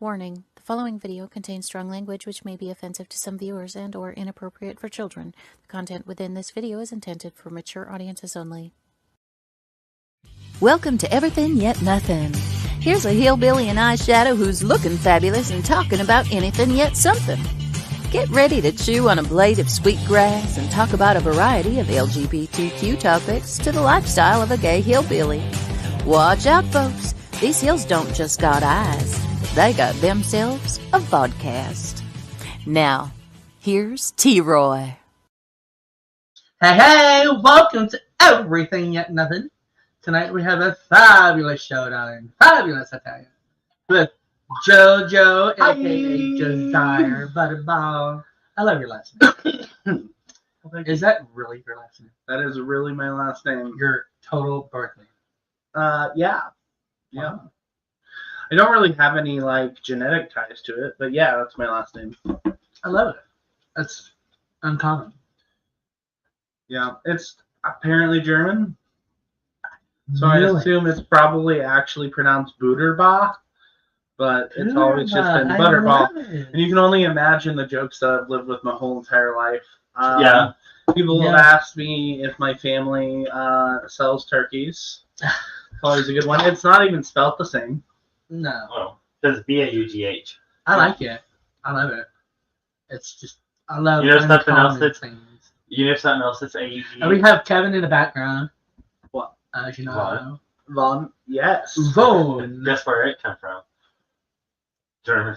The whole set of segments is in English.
Warning, the following video contains strong language which may be offensive to some viewers and or inappropriate for children. The content within this video is intended for mature audiences only. Welcome to Everythin Yet Nothin. Here's a hillbilly in eyeshadow who's looking fabulous and talking about anything yet something. Get ready to chew on a blade of sweet grass and talk about a variety of LGBTQ topics to the lifestyle of a gay hillbilly. Watch out, folks. These hills don't just got eyes. They got themselves a vodcast. Now, here's T-Roy. Hey, welcome to Everything Yet Nothing. Tonight we have a fabulous showdown, fabulous Italian, with JoJo, a.k.a. Desire Butterball. I love your last name. Is that really your last name? That is really my last name. Your total birth name? Yeah. Wow. I don't really have any genetic ties to it, but yeah, that's my last name. I love it. That's uncommon. Yeah, it's apparently German, so Really? I assume it's probably actually pronounced Buderbach, but it's always just been I Butterball. love it. And you can only imagine the jokes that I've lived with my whole entire life. Yeah. People have Yeah. asked me if my family sells turkeys. It's always a good one. It's not even spelt the same. No, Oh, because B-A-U-G-H. I like it. I love it. It's just, I love You know something else uncommon that's- things. You know something else that's A-U-G-H? And we have Kevin in the background. What? As you know. What? Von, yes. Vaughn. Guess where it come from? German.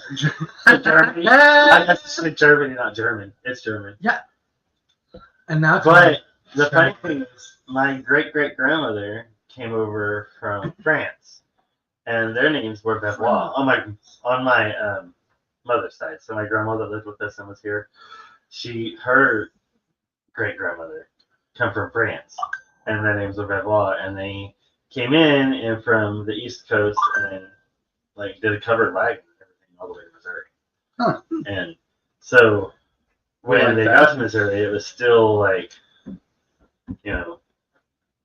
Germany. I guess it's like Germany, not German. It's German. And now But the funny thing is, my great-great-grandmother came over from France, and their names were Benoit on my mother's side. So my grandmother lived with us and was here. Her great-grandmother come from France, and their names were Benoit, and they came in and from the East Coast and did a covered wagon and everything all the way to Missouri. Huh. And so when like they that. got to Missouri, it was still I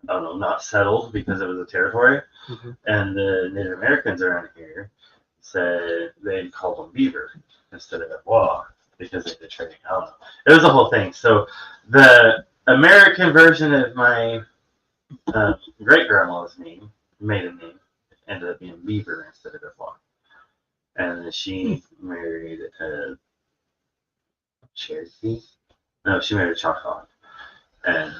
don't know, not settled because it was a territory. Mhm. And the Native Americans around here said they called them beaver instead of Benoit because they did trading. I don't know. It was a whole thing. So the American version of my great grandma's name, maiden name, ended up being Beaver instead of Benoit. And then she married a Cherokee. No, she married a Choctaw. And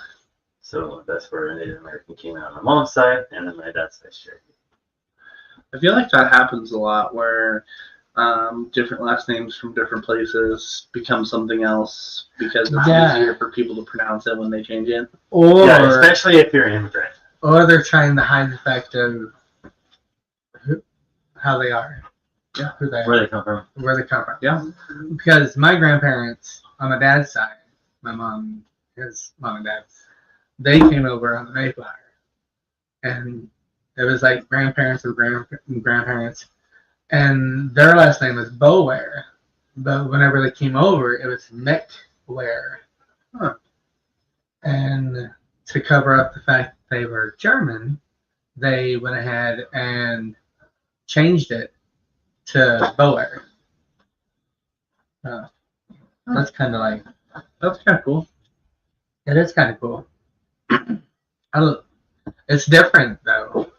so that's where Native American came out on my mom's side, and then my dad's side Cherokee. I feel like that happens a lot where different last names from different places become something else because it's easier for people to pronounce it when they change it. Or, Yeah, especially if you're an immigrant. or they're trying to hide the fact of how they are. Yeah. Who they are. Where they come from. Where they come from. Yeah. Because my grandparents, on my dad's side, his mom and dad, they came over on the Mayflower. And it was like grandparents of grandparents. And their last name was Boware. But whenever they came over, it was McWare. Huh. And to cover up the fact that they were German, they went ahead and changed it to Boware. That's kind of That's kind of cool. it is kind of cool. It's different though,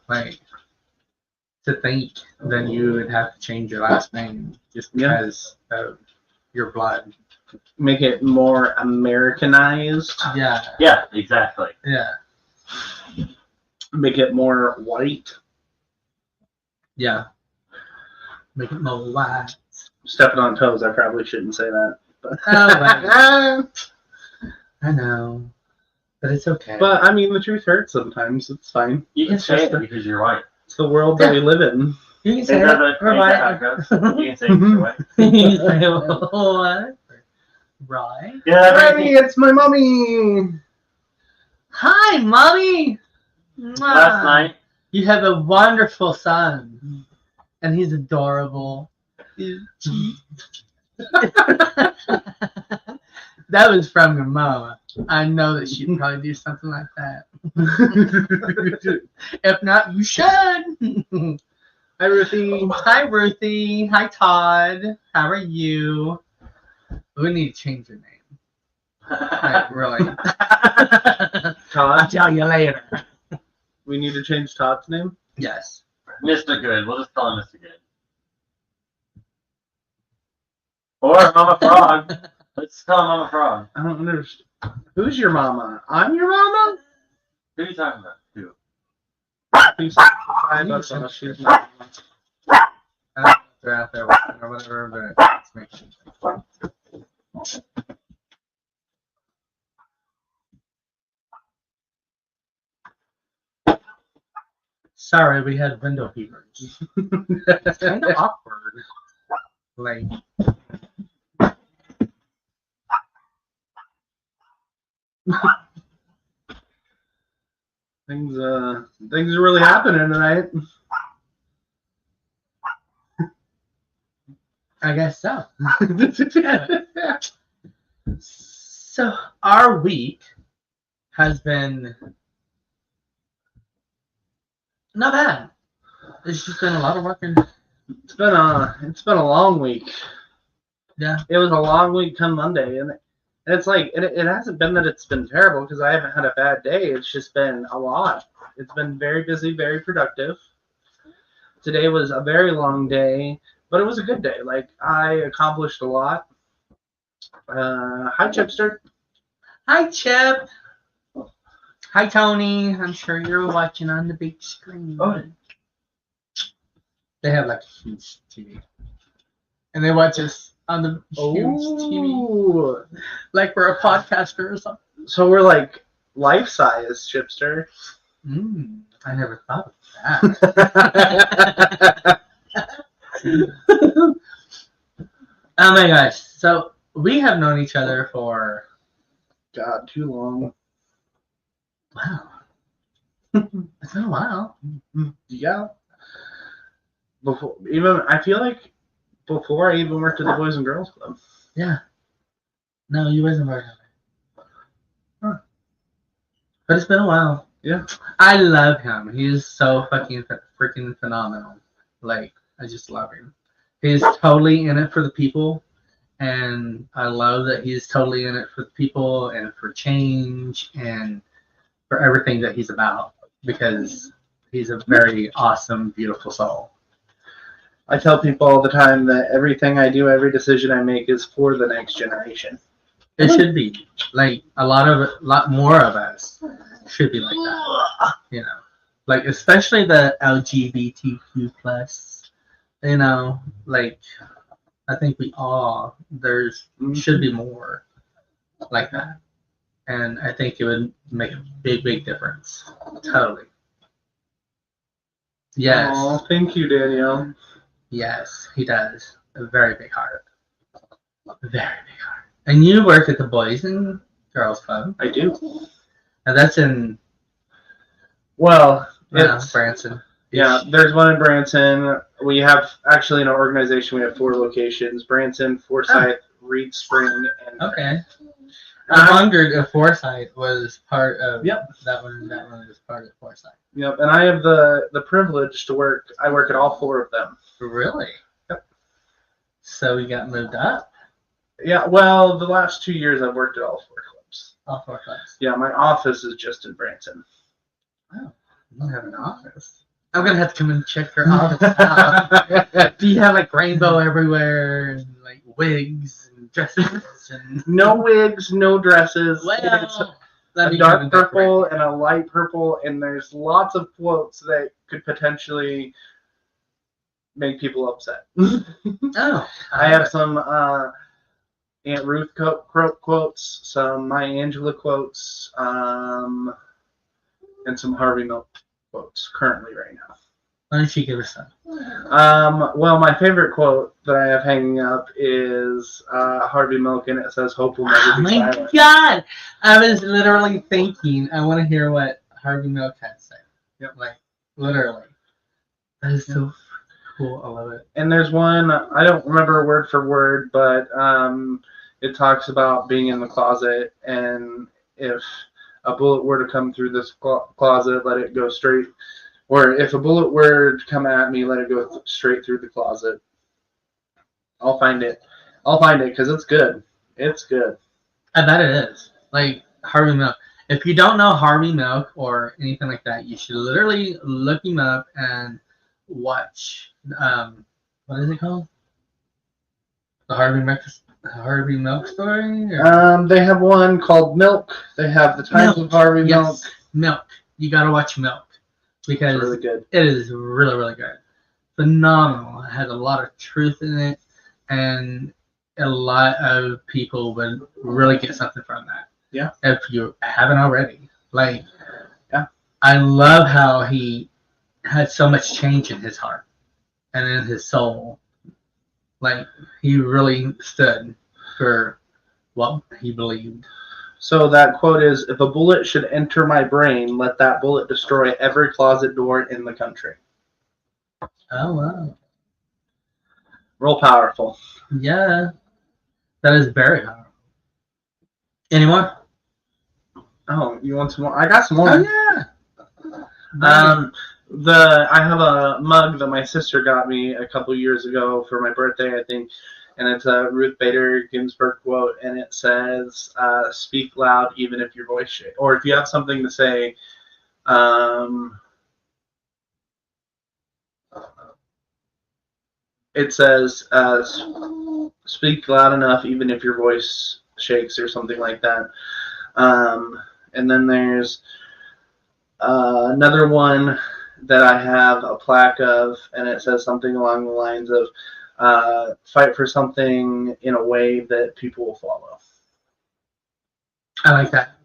to think that you would have to change your last name just because of your blood. Make it more Americanized. Yeah, Yeah, exactly. yeah, Make it more white. yeah. Make it more white. Stepping on toes, I probably shouldn't say that. But, Oh, I know, but it's okay. but I mean, the truth hurts sometimes. It's fine. You can It's say just it because you're white. It's the world that we live in. you can Is say that it. how it goes? You can say you're white. You can say what? Right. Yeah, Hey, it's my mommy. Hi, mommy. last night, You have a wonderful son, and he's adorable. That was from your mama. I know that she'd probably do something like that. If not, you should. Hi, Ruthie. Hi, Ruthie. Hi, Todd. How are you? We need to change your name. Like, really. I'll Todd? tell you later. We need to change Todd's name? Yes. Mr. Good. We'll just call him Mr. Good. Or Mama Frog. Let's call him Mama Frog. I don't understand. Who's your mama? I'm your mama? Who are you talking about? Who? She's not. They're out there working or whatever, but let's make sure. Sorry, we had window heaters. It's kind of awkward. Like, Things are really happening tonight. I guess so. So our week has been not bad. It's just been a lot of work and It's been a long week. yeah. It was a long week come Monday, and it's like it hasn't been that it's been terrible because I haven't had a bad day. It's just been a lot. It's been very busy, very productive. Today was a very long day, but it was a good day. Like I accomplished a lot. Hi, Chipster. Hi, Chip. Hi, Tony. I'm sure you're watching on the big screen. Oh. They have like a huge TV, and they watch us on the huge TV, Ooh. like we're a podcaster or something. So we're like life size, Chipster. I never thought of that. Oh my gosh! So we have known each other for God, too long. wow. It's been a while. Yeah. I feel like before I even worked at the Boys and Girls Club. Yeah. No, you wasn't very happy. Huh. But it's been a while. Yeah. I love him. He's so fucking freaking phenomenal. Like, I just love him. He's totally in it for the people. And I love that he's totally in it for the people and for change and for everything that he's about. Because he's a very awesome, beautiful soul. I tell people all the time that everything I do, every decision I make is for the next generation. It should be. Like, a lot more of us should be like that. You know? Like, especially the LGBTQ plus, you know, like, I think there's should be more like that. And I think it would make a big, big difference. Totally. Yes. Oh, thank you, Danielle. Yes, he does. A very big heart. Very big heart. And you work at the Boys and Girls Club. I do. And that's in It's Branson. Yeah, there's one in Branson. We have actually in our organization we have 4 locations: Branson, Forsyth, Reed Spring, and Okay. I wondered if Forsyth was part of Yep. that one. That one is part of Forsyth. Yep, and I have the privilege to work. I work at all 4 of them. Really? Yep. So we got moved up. Yeah, well, the last 2 years I've worked at all 4 clubs. All 4 clubs. Yeah, my office is just in Branson. Oh, you don't have an office. I'm gonna have to come and check your office out. Do you have like rainbow everywhere and like wigs and dresses and No wigs, no dresses. It's well, let a me dark come and purple decorate. and a light purple, and there's lots of quotes that could potentially make people upset. Oh, I have some Aunt Ruth quotes, some Maya Angelou quotes, and some Harvey Milk quotes currently right now. Why don't you give us some? Well, my favorite quote that I have hanging up is Harvey Milk, and it says, "Hope will never Oh be my silent." God! I was literally thinking, I want to hear what Harvey Milk had to say. Yep. Like, literally. That is so cool. I love it. And there's one, I don't remember word for word, but it talks about being in the closet, and if a bullet were to come through this closet, let it go straight Or if a bullet were to come at me, let it go straight through the closet. I'll find it. I'll find it because it's good. It's good. I bet it is. Like Harvey Milk. If you don't know Harvey Milk or anything like that, you should literally look him up and watch. What is it called? The Harvey Milk story? Or? They have one called Milk. They have the Times of Harvey Milk. Yes, Milk. You gotta watch Milk because It's really good. it is really, really good. Phenomenal. It has a lot of truth in it, and a lot of people would really get something from that. Yeah. If you haven't already. Like, yeah. I love how he had so much change in his heart and in his soul. Like, he really stood for what he believed. So that quote is, if a bullet should enter my brain, let that bullet destroy every closet door in the country. Oh, wow. Real powerful. Yeah. That is very powerful. Any more? Oh, you want some more? I got some more. Oh, yeah. I have a mug that my sister got me a couple years ago for my birthday, I think, and it's a Ruth Bader Ginsburg quote, and it says, "Speak loud, even if your voice shakes." Or if you have something to say, it says, "Speak loud enough, even if your voice shakes," or something like that. And then there's another one that I have a plaque of, and it says something along the lines of, fight for something in a way that people will follow. I like that.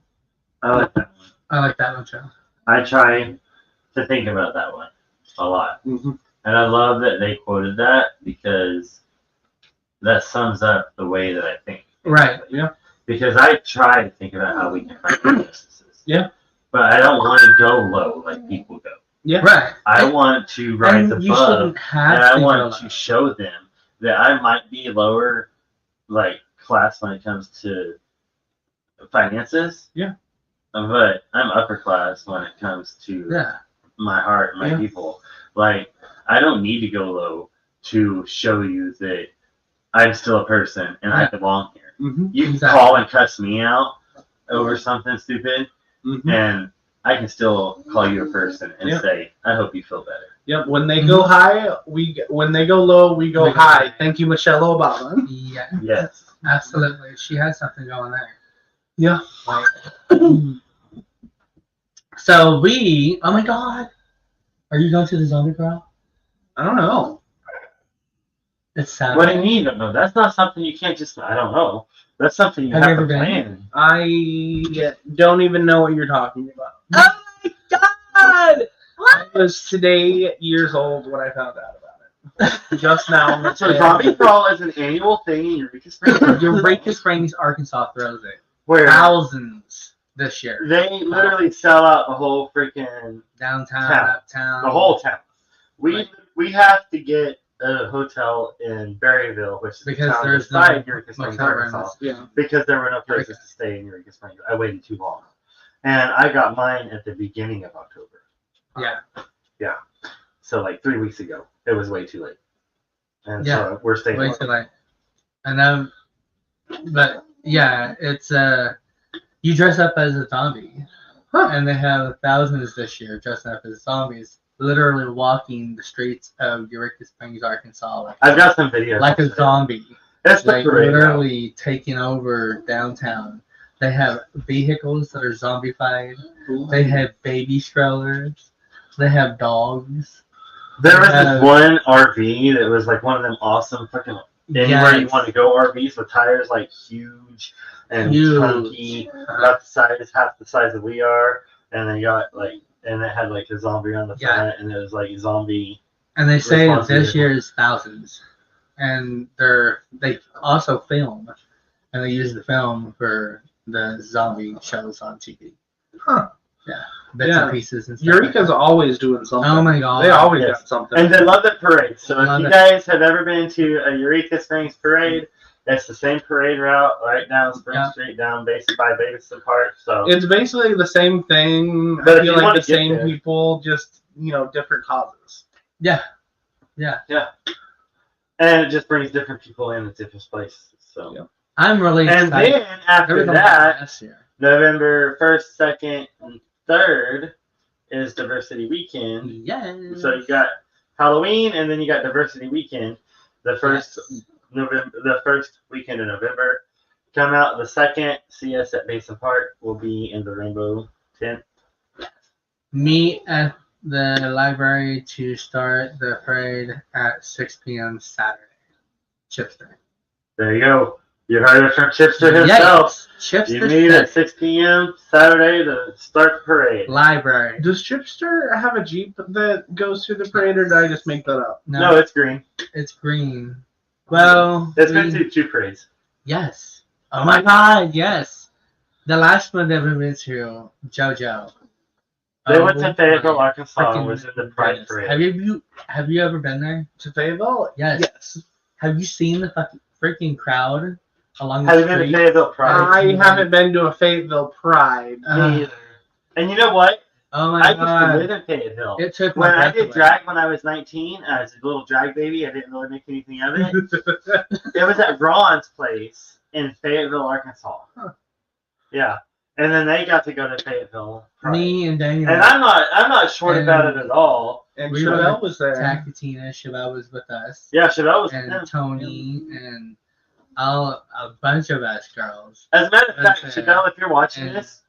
I like that one. I like that one, Joe. I try to think about that one a lot. Mm-hmm. And I love that they quoted that because that sums up the way that I think. Right. Yeah. Because I try to think about how we can fight injustices. Yeah. But I don't want to go low like people go. Yeah. Right. I want to rise and you above, shouldn't have and I to want go to show them that I might be lower, like class when it comes to finances. Yeah. But I'm upper class when it comes to Yeah. my heart, and my people. Like, I don't need to go low to show you that I'm still a person and I belong here. Mm-hmm. You can Exactly. call and cuss me out over something stupid, and I can still call you a person and say, I hope you feel better. Yep. When they go high, when they go low, we go high. Thank you, Michelle Obama. Yeah. Yes. Absolutely. She has something going there. Yeah. Like, so oh my God. Are you going to the zombie crawl? I don't know. It's Saturday. What do you mean? No, that's not something you can't just, I don't know. That's something you Have have you to ever been? plan. I don't even know what you're talking about. Oh my God! I was today years old when I found out about it. Just now. So Zombie Crawl is an annual thing in Eureka Springs. Eureka Springs, Arkansas throws it. Where Thousands this year. they literally sell out the whole freaking Downtown, Town. uptown. the whole town. We have to get a hotel in Berryville, which is Because the town there's no beside Eureka Springs, motel Arkansas, rooms. Yeah. because there were no places to stay in Eureka Springs. I waited too long, and I got mine at the beginning of October. Yeah. So like 3 weeks ago, it was way too late, and Yeah. so we're staying. Way too late. I know, but yeah, it's you dress up as a zombie, and they have thousands this year dressing up as zombies, literally walking the streets of Eureka Springs, Arkansas. I've got some videos. Like a zombie, That's the like parade route. literally taking over downtown. They have vehicles that are zombified. They have baby strollers. They have dogs. There was this one RV that was like one of them awesome fucking anywhere you Yes. want to go RVs with tires like huge and chunky, about the size, half the size that we are, and they got like, and it had like a zombie on the front, and it was like zombie. And they say that this responsibility. year is thousands, and they also film, and they use the film for the zombie shows on TV. Huh. Yeah, bits and pieces and stuff. Eureka's always doing something. Oh my God! They always Yes. got something. And they love the parade. So Love if you it. guys have ever been to a Eureka Springs parade, It's the same parade route right down Spring Yeah. Street, down by Davidson Park. So It's basically the same thing. But I if feel you like wanna the get same there- people, just different causes. Yeah. and it just brings different people in at different places. So Yeah. I'm really and excited. then There after was a lot that, last year. November 1st, 2nd, and 3rd is Diversity Weekend. Yes. So you got Halloween, and then you got Diversity Weekend. The first weekend in November. Come out the 2nd. See us at Basin Park. We'll be in the Rainbow tent. Meet at the library to start the parade at 6 p.m. Saturday. Chipster. There you go. You heard it from Chipster himself. Yes. You Chipster meet said at 6 p.m. Saturday to start the parade. library. Does Chipster have a Jeep that goes through the parade, or did I just make that up? No, it's green. it's green. Well, It's been to 2 parades. yes. Oh my God, yes. The last one that we went to, JoJo. They went to Fayetteville, my Arkansas, and freaking was in the Pride goodness. Parade. Have you ever been there? To Fayetteville? Yes. Yes. Have you seen the freaking crowd along Have the you been to street? Fayetteville Pride? I haven't been to a Fayetteville Pride. Me either. And you know what? Oh my I used to God. live in Fayetteville. It took my When I breath did away. drag when I was 19, as a little drag baby, I didn't really make anything of it. It was at Ron's place in Fayetteville, Arkansas. Huh. Yeah, and then they got to go to Fayetteville. Pride. Me and Daniel. And I'm not short about it at all. And We Chevelle were was there. Takatina, Chevelle was with us. Yeah, Chevelle was. And Tony and a bunch of us girls. As a matter of fact, And, Chevelle, if you're watching and- this,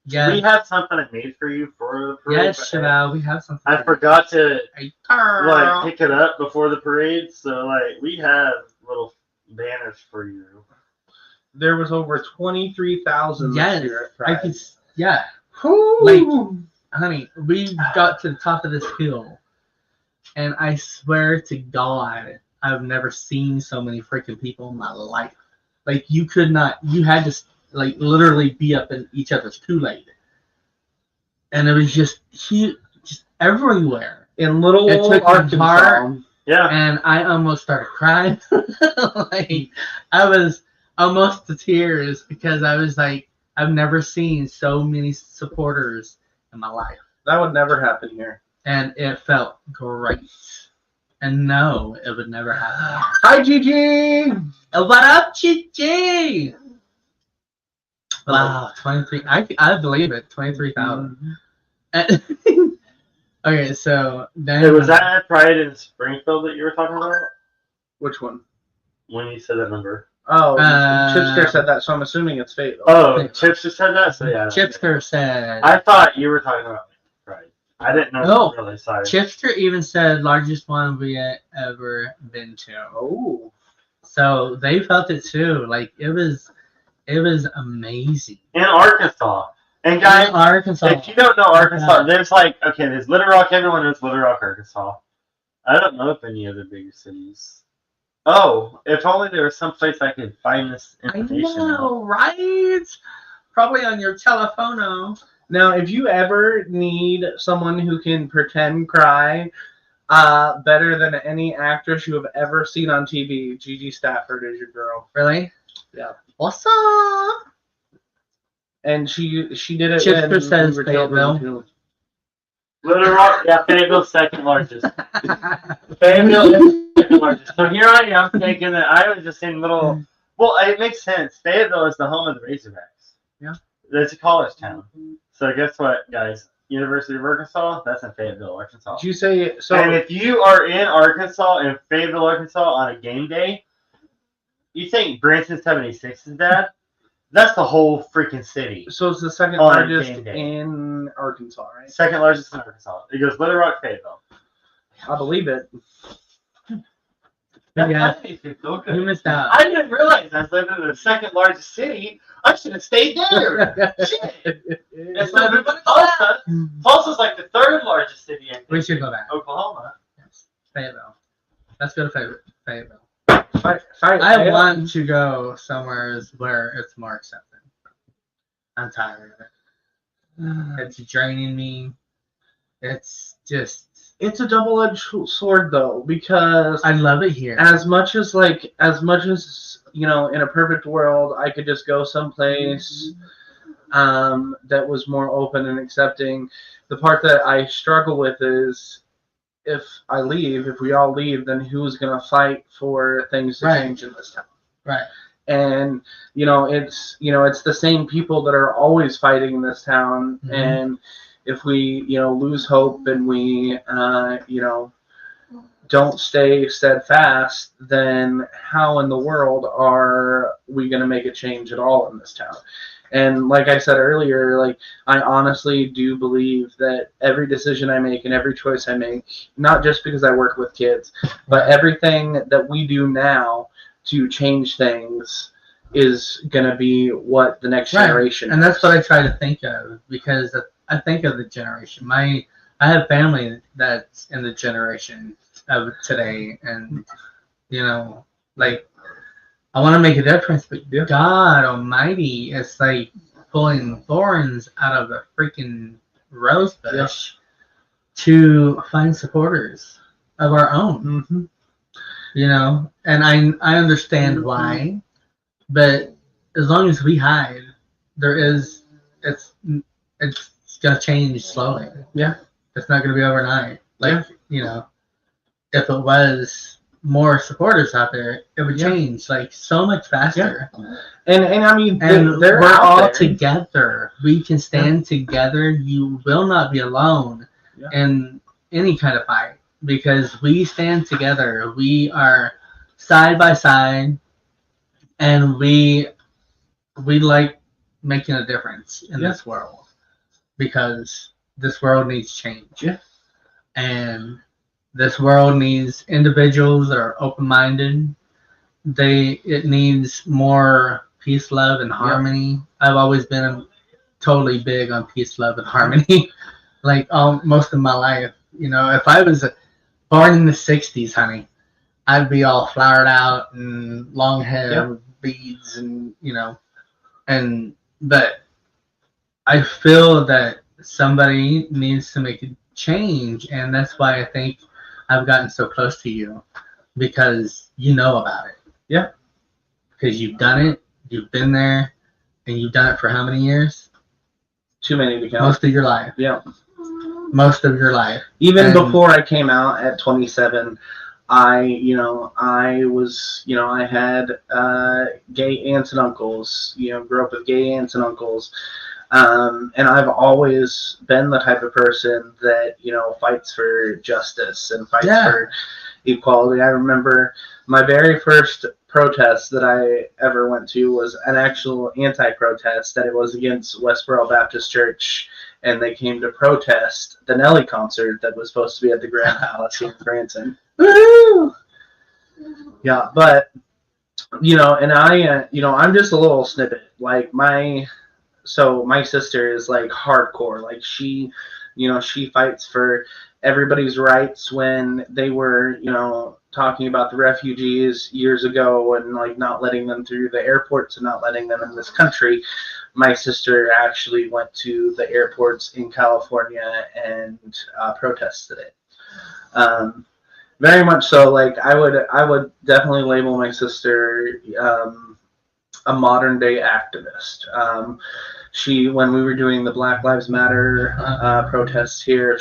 Yes, we have something I made for you for the parade. yes, but Chevelle, we have something. I forgot to Hey, girl. pick it up before the parade, so we have little banners for you. There was over 23,000 Yes, this year at I Pride. could. Yeah, Whew. like, honey, we got to the top of this hill, and I swear to God, I've never seen so many freaking people in my life. Like, you could not. You had to literally be up in each other's Kool-Aid, and it was just huge, just everywhere. in Little It took my Arkansas. heart. Yeah, And I almost started crying. Like, I was almost to tears because I was like, I've never seen so many supporters in my life. That would never happen here. And it felt great. And no, it would never happen. Hi, Gigi. What up, Gigi? Wow, 23. I believe it. 23,000. Okay, so then. Hey, was that at Pride in Springfield that you were talking about Which one? when you said that number? Oh, Uh, Chipster said that, so I'm assuming it's Fayetteville. Oh, Fayetteville. Chips just said that, so yeah. Chipster said. I thought you were talking about Pride. I didn't know. No. Really, sorry. Chipster even said largest one we had ever been to. Oh. So they felt it too. Like it was amazing. In Arkansas. And guys, In Arkansas. if you don't know Arkansas, Yeah. there's Little Rock. Everyone knows Little Rock, Arkansas. I don't know of any other bigger cities. Oh, if only there was some place I could find this I information. know, right? Probably on your telephono. Now, if you ever need someone who can pretend cry better than any actress you have ever seen on TV, Gigi Stafford is your girl. Really? Yeah. What's up? And she did it Chipster when says we were children, too. Little Rock, yeah, Fayetteville's second largest. Fayetteville is second largest. So here I am thinking that I was just in little. Well, it makes sense. Fayetteville is the home of the Razorbacks. Yeah. It's a college town. So guess what, guys? University of Arkansas, that's in Fayetteville, Arkansas. Did you say so? And if you are in Arkansas, in Fayetteville, Arkansas, on a game day, you think Branson 76 is that? That's the whole freaking city. So it's the second On largest game day. in Arkansas, right? Second largest in Arkansas. It goes Little Rock, Fayetteville. I believe it. Yeah. That makes me feel good. You missed out. I didn't realize I was living in the second largest city. I should have stayed there. Shit. It's not even Tulsa. Tulsa's like the third largest city in We should go back. Oklahoma. Yes. Fayetteville. Let's go to Fayettille. I I want to go somewhere where it's more accepted. I'm tired of it. It's draining me. It's just. it's a double-edged sword though, because I love it here. as much as in a perfect world I could just go someplace that was more open and accepting. The part that I struggle with is if we all leave, then who's gonna fight for things to change in this town? Right. And it's the same people that are always fighting in this town. Mhm. And if we lose hope and we don't stay steadfast, then how in the world are we going to make a change at all in this town? And like I said earlier, like I honestly do believe that every decision I make and every choice I make, not just because I work with kids, but everything that we do now to change things is going to be what the next generation and that's what I try to think of, because I think of the generation. I have family that's in the generation of today, and like I want to make a difference, but God Almighty, it's like pulling thorns out of a freaking rose bush to find supporters of our own. Mm-hmm. And I understand why, but as long as we hide, it's gonna change slowly. Yeah, it's not gonna be overnight. Like if it was more supporters out there, it would change like so much faster. And I mean, we're all together. We can stand together. You will not be alone in any kind of fight, because we stand together. We are side by side, and we like making a difference in this world, because this world needs change. And this world needs individuals that are open-minded. It needs more peace, love, and harmony. I've always been totally big on peace, love, and harmony. Like most of my life. If I was born in the 60s, honey, I'd be all flowered out and long hair with beads and but I feel that somebody needs to make a change, and that's why I think I've gotten so close to you, because you know about it. Because you've done it, you've been there, and you've done it for how many years? Too many to count. Most of your life. Most of your life. Even before I came out at 27, I had gay aunts and uncles, grew up with gay aunts and uncles. And I've always been the type of person that, fights for justice and fights for equality. I remember my very first protest that I ever went to was an actual anti-protest, that it was against Westboro Baptist Church, and they came to protest the Nelly concert that was supposed to be at the Grand Palace here in Branson. Woo! Yeah, but, and I'm just a little snippet. Like my sister is like hardcore. Like she fights for everybody's rights when they were, talking about the refugees years ago and like not letting them through the airports and not letting them in this country. My sister actually went to the airports in California and protested it. Very much so. Like I would definitely label my sister a modern day activist. When we were doing the Black Lives Matter protests here,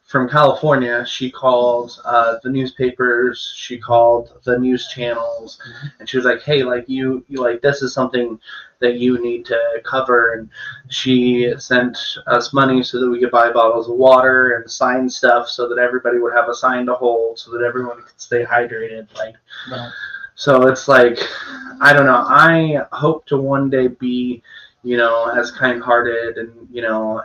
from California, she called the newspapers, she called the news channels, and she was like, hey, like you like, this is something that you need to cover. And she sent us money so that we could buy bottles of water and sign stuff so that everybody would have a sign to hold, so that everyone could stay hydrated. So it's like, I don't know. I hope to one day be, as kind-hearted and,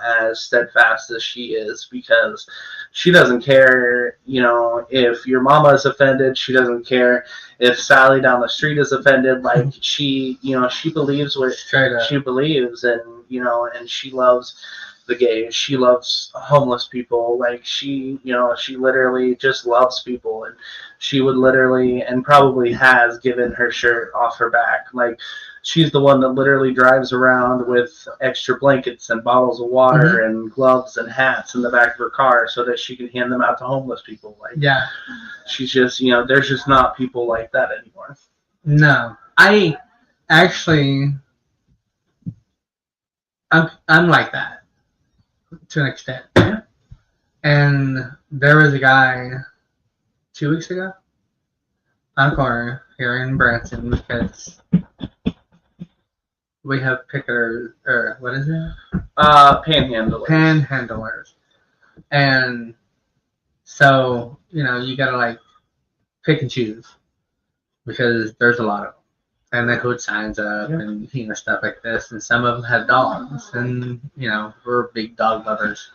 as steadfast as she is, because she doesn't care, if your mama is offended. She doesn't care if Sally down the street is offended. Like she believes what she believes, and, and she loves the gays. She loves homeless people. Like she literally just loves people, and she would literally, and probably has, given her shirt off her back. Like she's the one that literally drives around with extra blankets and bottles of water and gloves and hats in the back of her car so that she can hand them out to homeless people. Like, Yeah. she's just, there's just not people like that anymore. No. I actually, I'm like that to an extent. Yeah. And there was a guy 2 weeks ago on a corner here in Branson because we have picketers, or what is it? Panhandlers. Panhandlers. And so, you gotta like pick and choose because there's a lot of them. And they put signs up and stuff like this. And some of them have dogs, and we're big dog lovers.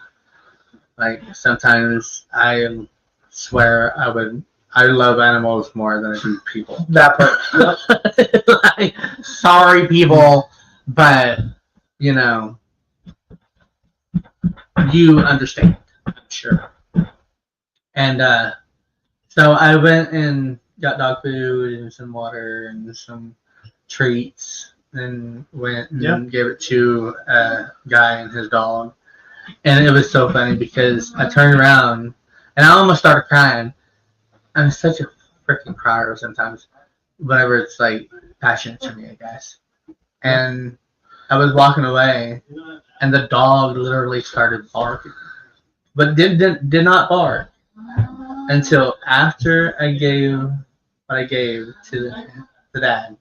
Like sometimes I swear I love animals more than I do people. That part. Like, sorry, people, but you understand, I'm sure. And so I went and got dog food and some water and some treats, and went and gave it to a guy and his dog. And it was so funny because I turned around and I almost started crying. I'm such a freaking crier sometimes, whenever it's like passionate to me, I guess. And I was walking away, and the dog literally started barking, but did not bark until after I gave what I gave to the dad.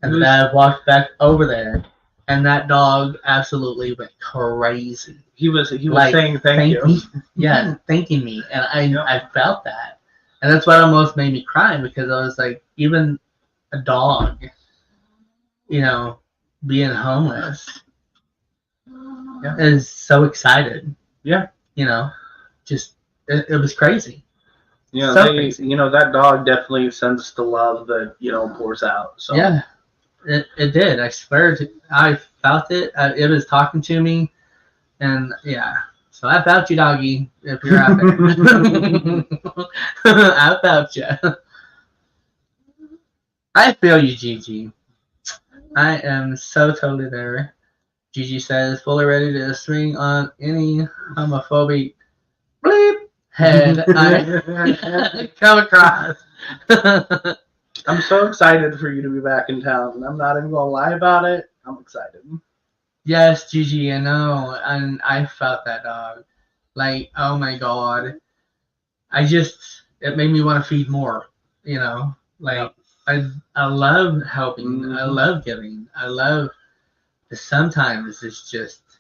And the dad walked back over there, and that dog absolutely went crazy. He was like, saying thank you. Yeah, thanking me, and I felt that, and that's what almost made me cry because I was like, even a dog, being homeless, is so excited. Yeah, just it was crazy. Crazy. That dog definitely sends the love that pours out. So yeah, it did. I swear, I felt it. It was talking to me. And yeah, so I felt you, doggy, if you're out there. I felt you. I feel you, Gigi. I am so totally there. Gigi says, fully ready to swing on any homophobic bleep head I come across. I'm so excited for you to be back in town, and I'm not even going to lie about it. I'm excited. Yes, Gigi, I know, and I felt that, dog. Like, oh my god, it made me want to feed more. Like I love helping, I love giving, I love. Sometimes it's just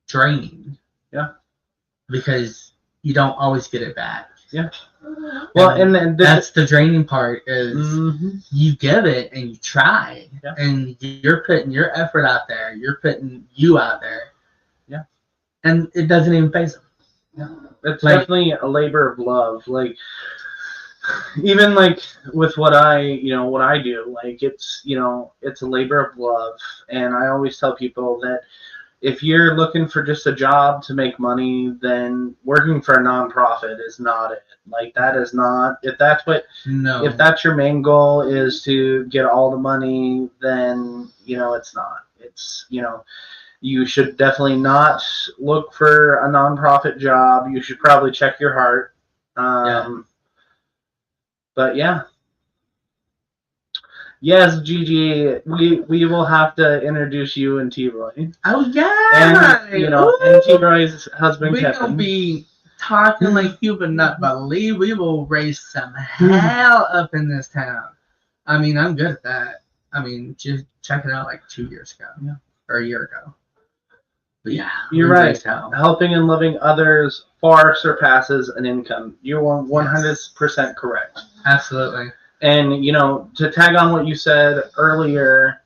draining. Yeah, because you don't always get it back. Yeah. Well, and then that's the draining part is you give it and you try and you're putting your effort out there. You're putting you out there. Yeah. And it doesn't even phase them. Yeah. It's definitely a labor of love. Like, even like with what I do, like it's a labor of love. And I always tell people that if you're looking for just a job to make money, then working for a nonprofit is not it. Like, that is not, if that's your main goal is to get all the money, then, it's not. It's, you should definitely not look for a nonprofit job. You should probably check your heart. But yeah. Yes, Gigi, we will have to introduce you and T-Roy. Oh yeah, and T-Roy's husband Kevin. We're gonna be talking like you would not believe. We will raise some hell up in this town. I mean, I'm good at that. I mean, just check it out like 2 years ago, or a year ago. But yeah, you're right. Helping and loving others far surpasses an income. You're 100% correct. Absolutely. And, to tag on what you said earlier,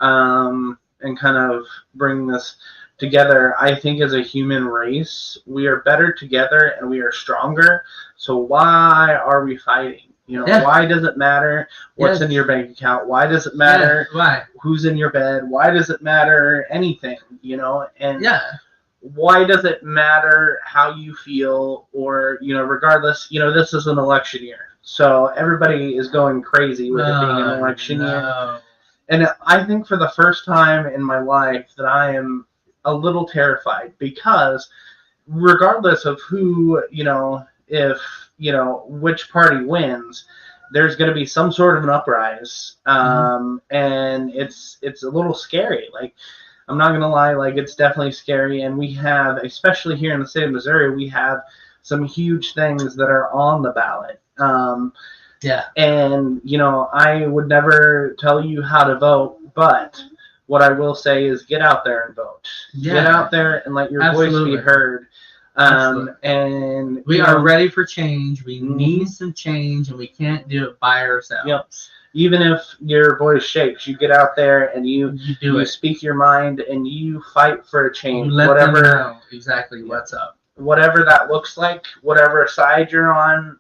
and kind of bring this together, I think as a human race, we are better together and we are stronger. So why are we fighting? Why does it matter what's in your bank account? Why does it matter who's in your bed? Why does it matter anything? And why does it matter how you feel? Or, regardless, this is an election year. So everybody is going crazy with it being an election year. And I think for the first time in my life that I am a little terrified, because regardless of who, if, which party wins, there's going to be some sort of an uprise. And it's a little scary. Like, I'm not going to lie, like, it's definitely scary. And we have, especially here in the state of Missouri, we have some huge things that are on the ballot. Yeah. And, I would never tell you how to vote, but what I will say is get out there and vote. Yeah. Get out there and let your voice be heard. And we are ready for change. We need some change, and we can't do it by ourselves. Yep. Even if your voice shakes, you get out there and you speak your mind and you fight for a change. You let them know exactly what's up. Whatever that looks like, whatever side you're on,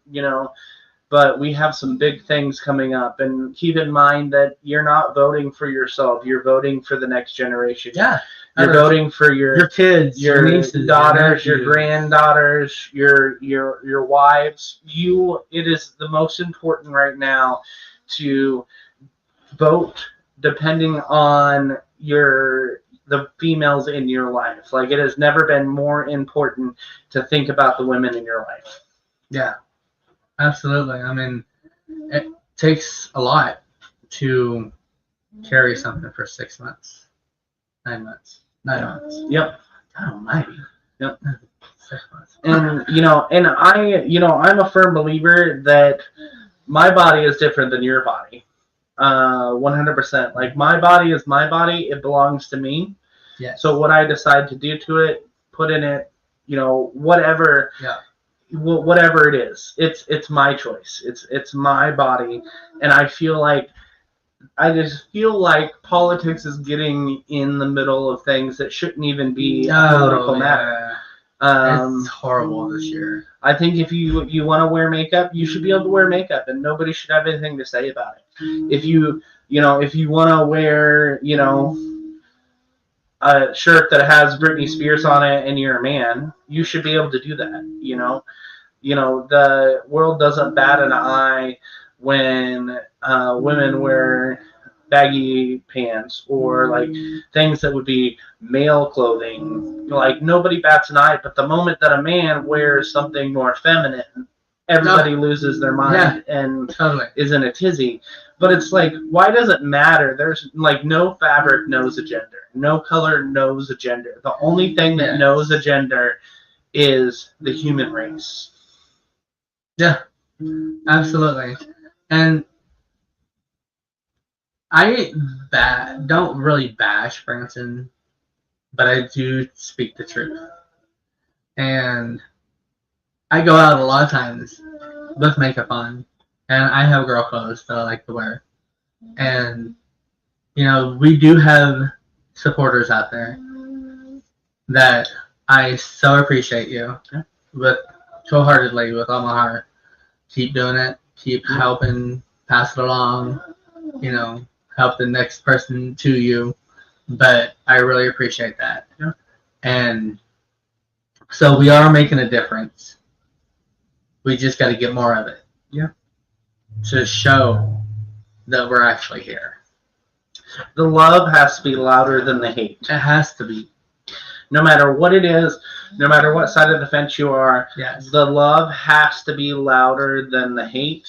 But we have some big things coming up, and keep in mind that you're not voting for yourself. You're voting for the next generation. Yeah. You're voting for your kids, your nieces, daughters, your granddaughters, your wives. It is the most important right now to vote depending on the females in your life. Like, it has never been more important to think about the women in your life. Yeah, absolutely. I mean, it takes a lot to carry something for 6 months, 9 months. 9 months. Yep. God almighty. Yep. 6 months. And I'm a firm believer that my body is different than your body. 100%. Like, my body is my body. It belongs to me. Yeah. So what I decide to do to it, put in it, whatever. Yeah. Whatever it is, it's my choice. It's my body, and I just feel like politics is getting in the middle of things that shouldn't even be a political matter. It's horrible this year. I think if you want to wear makeup, you should be able to wear makeup, and nobody should have anything to say about it. If you want to wear, a shirt that has Britney Spears on it and you're a man, you should be able to do that. The world doesn't bat an eye when women wear baggy pants or like things that would be male clothing. Like, nobody bats an eye, but the moment that a man wears something more feminine, everybody loses their mind and is in a tizzy. But it's like, why does it matter? There's like no fabric knows a gender. No color knows a gender. The only thing that knows a gender is the human race. Yeah, absolutely. And I don't really bash Branson, but I do speak the truth. And I go out a lot of times with makeup on, and I have girl clothes that I like to wear. And, we do have supporters out there that I so appreciate you wholeheartedly, with all my heart. Keep doing it. Keep helping pass it along. Help the next person to you. But I really appreciate that. Yeah. And so we are making a difference. We just got to get more of it. Yeah. To show that we're actually here. The love has to be louder than the hate. It has to be. No matter what it is, no matter what side of the fence you are, the love has to be louder than the hate.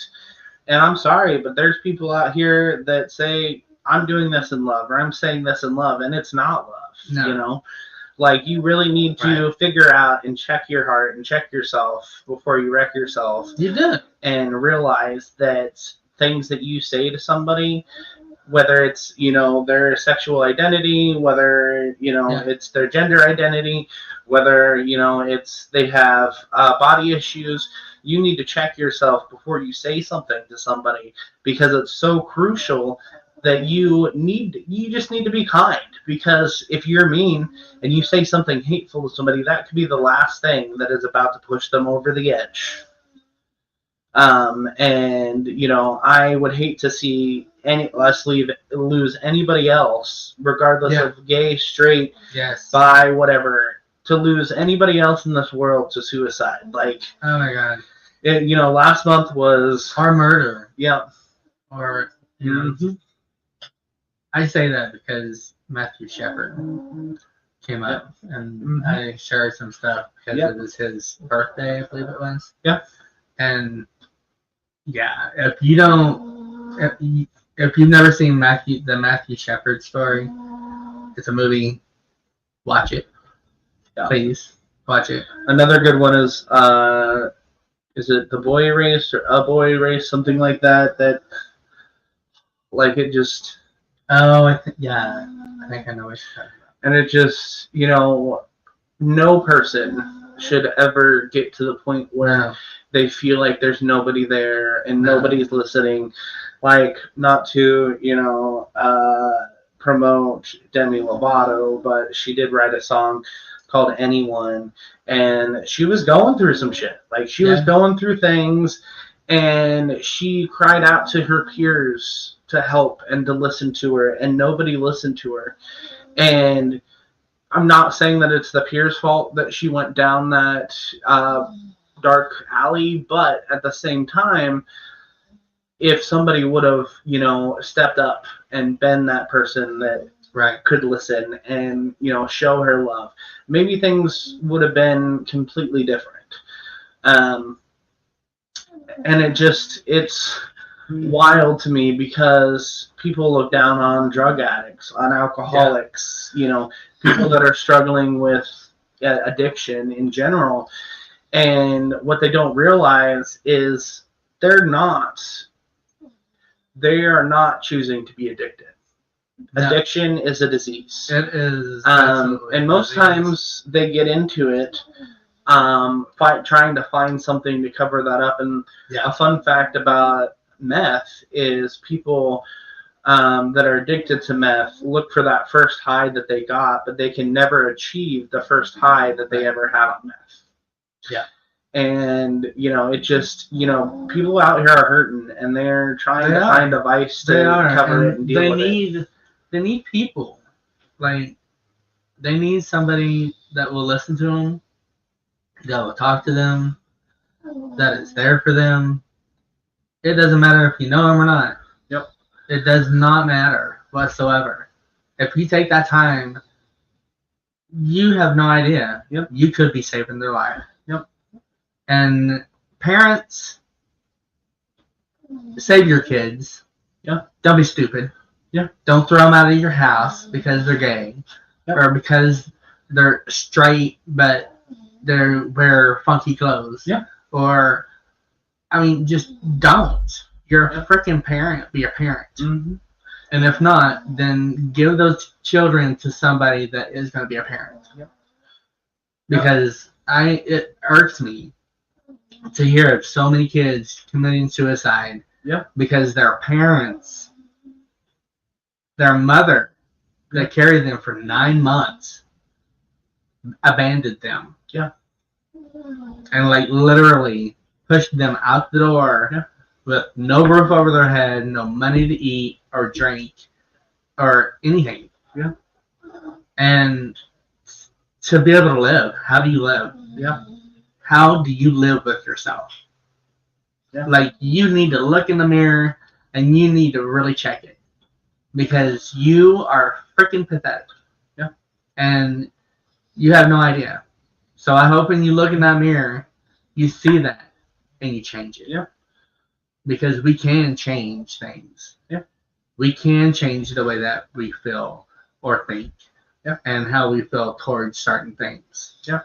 And I'm sorry, but there's people out here that say, I'm doing this in love, or I'm saying this in love, and it's not love. No. Like, you really need to figure out and check your heart and check yourself before you wreck yourself. You do. And realize that things that you say to somebody, whether it's, their sexual identity, whether, it's their gender identity, whether, it's they have body issues, you need to check yourself before you say something to somebody, because it's so crucial that you just need to be kind. Because if you're mean and you say something hateful to somebody, that could be the last thing that is about to push them over the edge. And I would hate to see us lose anybody else, regardless of gay, straight, bi, whatever, to lose anybody else in this world to suicide. Like, oh my God. last month was Or murder. yeah. Or, you know, Mhm. I say that because Matthew Shepard came up and Mhm. I shared some stuff because Yep. it was his birthday, I believe it was. Yeah. And yeah, if you don't, if you've never seen the Matthew Shepard story, it's a movie. Watch it, Yeah. please watch it. Another good one is it The Boy Erased or A Boy Erased, something like that? That like it just Oh, I think yeah, I think I know what you're talking about. and it just no person should ever get to the point where No. they feel like there's nobody there and No. nobody's listening. Like, not to promote Demi Lovato, but she did write a song called Anyone, and she was going through some shit. Like, she was Yeah. going through things, and she cried out to her peers to help and to listen to her, and nobody listened to her. And I'm not saying that it's the peers' fault that she went down that dark alley, but at the same time, if somebody would have, stepped up and been that person that Right. could listen and, show her love, maybe things would have been completely different. And it's wild to me because people look down on drug addicts, on alcoholics, people that are struggling with addiction in general. And what they don't realize is they are not choosing to be addicted. No. Addiction is a disease. It is. And most times they get into it trying to find something to cover that up. And Yeah. a fun fact about meth is people that are addicted to meth look for that first high that they got, but they can never achieve the first high that they ever had on meth. Yeah. And it just people out here are hurting, and they're trying to find a vice to cover it and deal with it. They need people, like they need somebody that will listen to them, that will talk to them, that is there for them. It doesn't matter if you know them or not. Yep. It does not matter whatsoever. If you take that time, you have no idea. Yep. You could be saving their life. Yep. And parents, save your kids. Yeah. Don't be stupid. Yeah. Don't throw them out of your house because they're gay. Yep. Or because they're straight but they wear funky clothes. Yeah. Or, just don't. You're a freaking parent. Be a parent. Mm-hmm. And if not, then give those children to somebody that is going to be a parent. Yep. Because it irks me to hear of so many kids committing suicide. Yeah. Because their parents, their mother that carried them for 9 months, abandoned them. Yeah. And literally pushed them out the door with no roof over their head, no money to eat or drink or anything. Yeah. And to be able to live, how do you live? Yeah. How do you live with yourself? Yeah. You need to look in the mirror and you need to really check it. Because you are freaking pathetic. Yeah. And you have no idea. So I hope when you look in that mirror, you see that and you change it. Yeah. Because we can change things. Yeah. We can change the way that we feel or think. Yeah. And how we feel towards certain things. Yeah.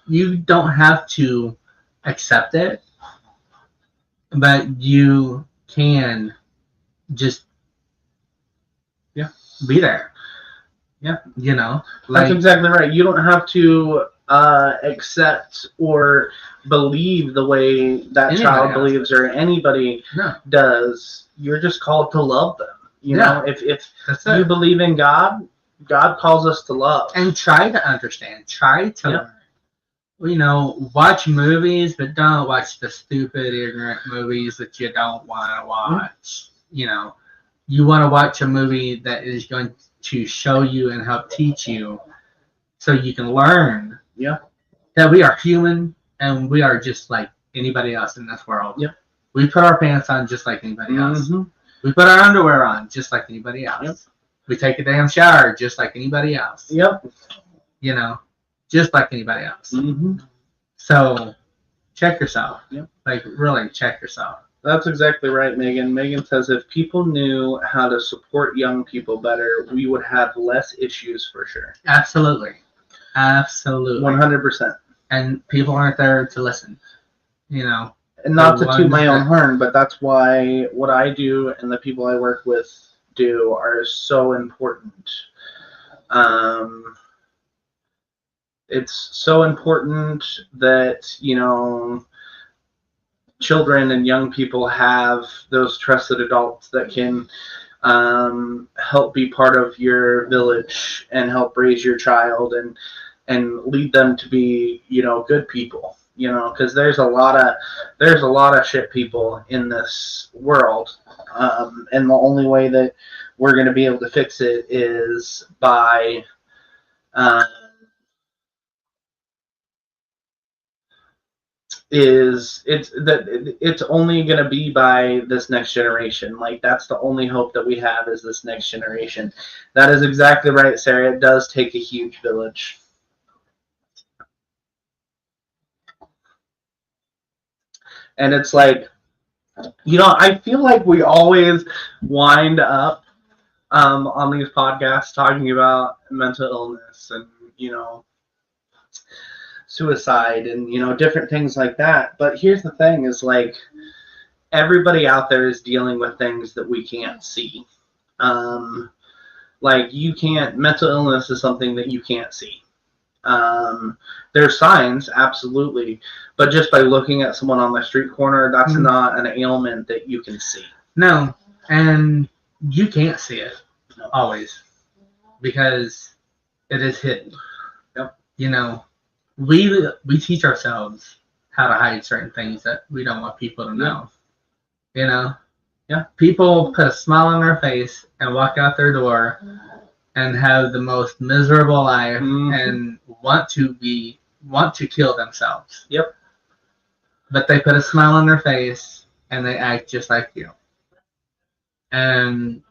You don't have to accept it, but you can just be there. Yeah. That's exactly right. You don't have to accept or believe the way that child believes or anybody does. You're just called to love them. You know, if you believe in God, God calls us to love. And try to understand. Try to learn. Watch movies, but don't watch the stupid, ignorant movies that you don't want to watch. Mm-hmm. You want to watch a movie that is going to show you and help teach you so you can learn that we are human and we are just like anybody else in this world. Yep. We put our pants on just like anybody else. Mm-hmm. We put our underwear on just like anybody else. Yep. We take a damn shower just like anybody else. Yep. You know, just like anybody else. Mm-hmm. So check yourself. Yep. Like, really check yourself. That's exactly right, Megan. Megan says if people knew how to support young people better, we would have less issues for sure. Absolutely. Absolutely. 100%. And people aren't there to listen. You know. And not to The toot my ones own horn, but that's why what I do and the people I work with do are so important. It's so important that, you know, children and young people have those trusted adults that can help be part of your village and help raise your child and lead them to be, you know, good people. You know, because there's a lot of shit people in this world, and the only way that we're going to be able to fix it is by it's only going to be by this next generation. Like, that's the only hope that we have, is this next generation. That is exactly right, Sarah. It does take a huge village. And it's like, you know, I feel like we always wind up on these podcasts talking about mental illness and, you know, suicide and, you know, different things like that. But here's the thing is, like, everybody out there is dealing with things that we can't see. Like, mental illness is something that you can't see. There's signs, absolutely, but just by looking at someone on the street corner, that's not an ailment that you can see. No, and you can't see it always because it is hidden. Yep. You know, we teach ourselves how to hide certain things that we don't want people to know. You know? Yeah. People put a smile on their face and walk out their door and have the most miserable life and want to kill themselves. Yep. But they put a smile on their face and they act just like you. And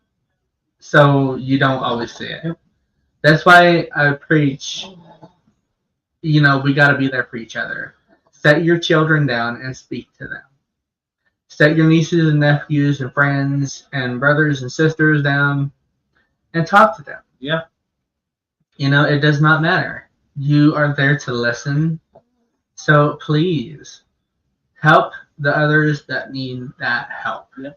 so you don't always see it. Yep. That's why I preach, you know, we got to be there for each other. Set your children down and speak to them. Set your nieces and nephews and friends and brothers and sisters down and talk to them. Yeah. You know, it does not matter. You are there to listen. So please help the others that need that help. Yeah.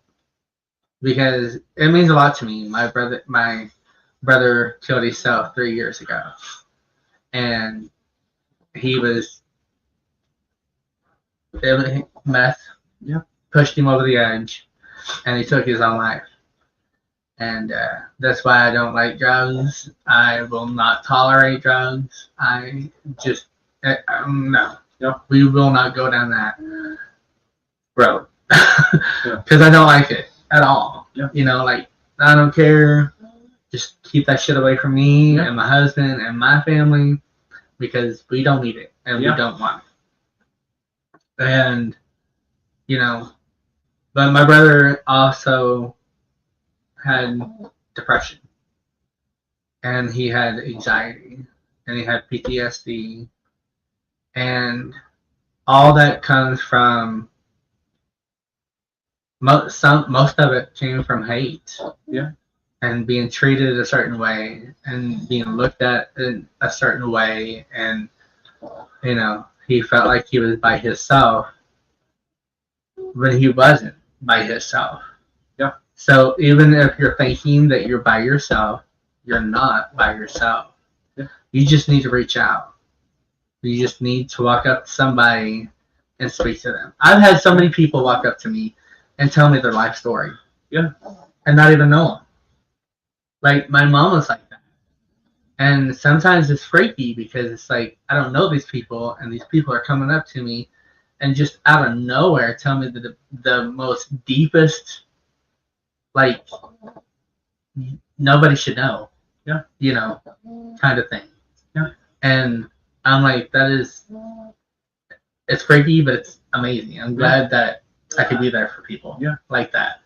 Because it means a lot to me. My brother killed himself 3 years ago. And he was meth. Yeah. Pushed him over the edge. And he took his own life. And that's why I don't like drugs. I will not tolerate drugs. I just, no. We will not go down that road. Because I don't like it at all. Yeah. You know, like, I don't care. Just keep that shit away from me and my husband and my family because we don't need it and we don't want it. And, you know, but my brother also had depression and he had anxiety and he had PTSD and all that comes from most of it came from hate and being treated a certain way and being looked at in a certain way, and you know, he felt like he was by himself when he wasn't by himself. So even if you're thinking that you're by yourself, you're not by yourself. You just need to reach out. You just need to walk up to somebody and speak to them. I've had so many people walk up to me and tell me their life story. And not even know them. Like, my mom was like that. And sometimes it's freaky because it's like, I don't know these people, and these people are coming up to me and just out of nowhere tell me the most deepest, like, nobody should know. You know, kind of thing. And I'm like, it's freaky, but amazing. I'm glad that I could be there for people. Yeah. Like that.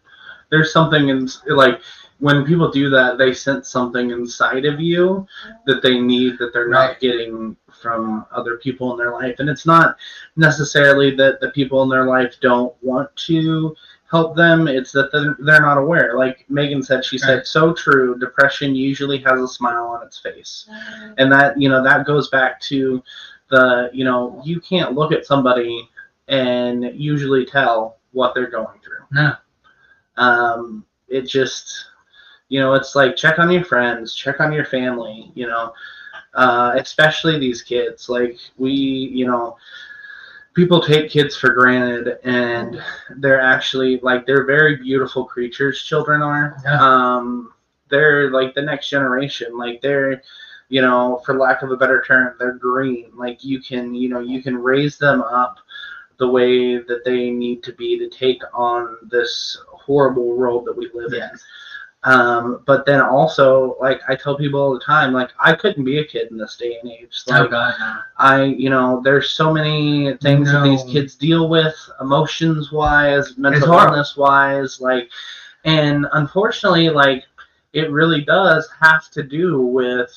There's something in like when people do that, they sense something inside of you that they need that they're not getting from other people in their life. And it's not necessarily that the people in their life don't want to help them, it's that they're not aware. Like Megan said, she said, so true, depression usually has a smile on its face. And that, that goes back to the, you can't look at somebody and usually tell what they're going through. No. It just, it's like check on your friends, check on your family, especially these kids. Like people take kids for granted, and they're actually like they're very beautiful creatures. Children are. Yeah. They're like the next generation. Like they're, for lack of a better term, they're green. Like you can raise them up the way that they need to be to take on this horrible world that we live in. But then also, like I tell people all the time, like I couldn't be a kid in this day and age. Like, oh God, no. There's so many things that these kids deal with, emotions wise, mental illness wise, like, and unfortunately, like it really does have to do with,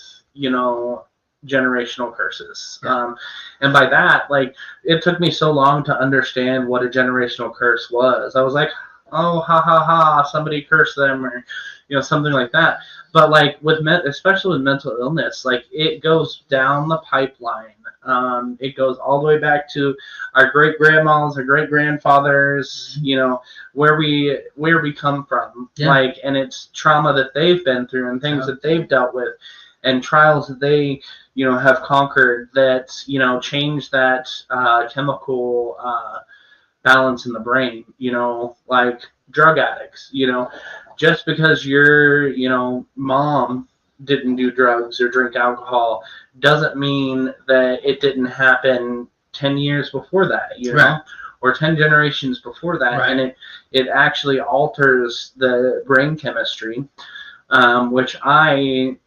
generational curses. Yeah. And by that, like it took me so long to understand what a generational curse was. I was like, oh, ha ha ha, somebody cursed them, or something like that. But like especially with mental illness, like it goes down the pipeline. It goes all the way back to our great grandmas, our great grandfathers, where we come from. Yeah. Like, and it's trauma that they've been through and things that they've dealt with and trials that they have conquered that change that chemical balance in the brain. Like drug addicts, just because your mom didn't do drugs or drink alcohol doesn't mean that it didn't happen 10 years before that, right. or 10 generations before that. Right. And it actually alters the brain chemistry, which I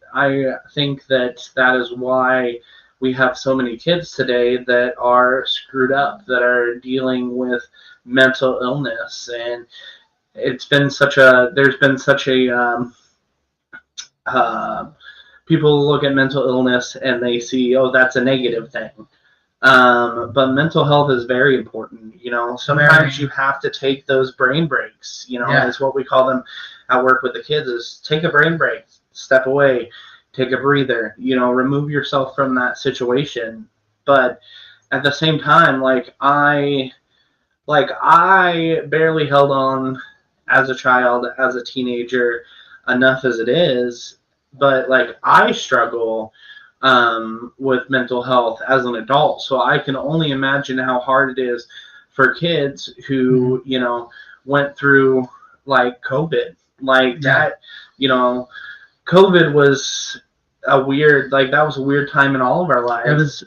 think that is why we have so many kids today that are screwed up, that are dealing with mental illness. And there's been such a people look at mental illness and they see, oh, that's a negative thing. But mental health is very important. Sometimes you have to take those brain breaks, is what we call them at work with the kids, is take a brain break, step away, take a breather, remove yourself from that situation. But at the same time, I barely held on as a child, as a teenager, enough as it is. But I struggle with mental health as an adult. So I can only imagine how hard it is for kids who, went through COVID. That, COVID was a weird, that was a weird time in all of our lives. It was,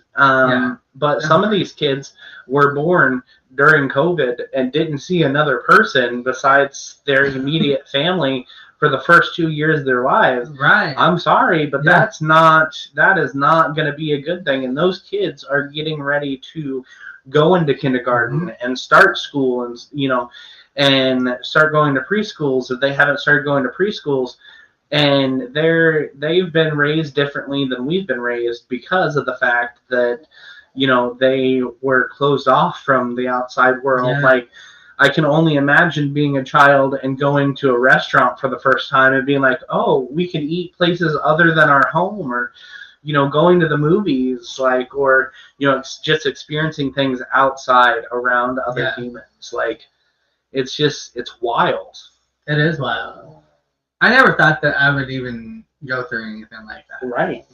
but some of these kids were born during COVID and didn't see another person besides their immediate family for the first 2 years of their lives. Right. I'm sorry, but that is not going to be a good thing. And those kids are getting ready to go into kindergarten and start school, and and start going to preschools if they haven't started going to preschools. And they've been raised differently than we've been raised because of the fact that they were closed off from the outside world. Yeah. I can only imagine being a child and going to a restaurant for the first time and being like, oh, we can eat places other than our home, or going to the movies, or just experiencing things outside around other humans. It's wild. It is wild. I never thought that I would even go through anything like that. Right.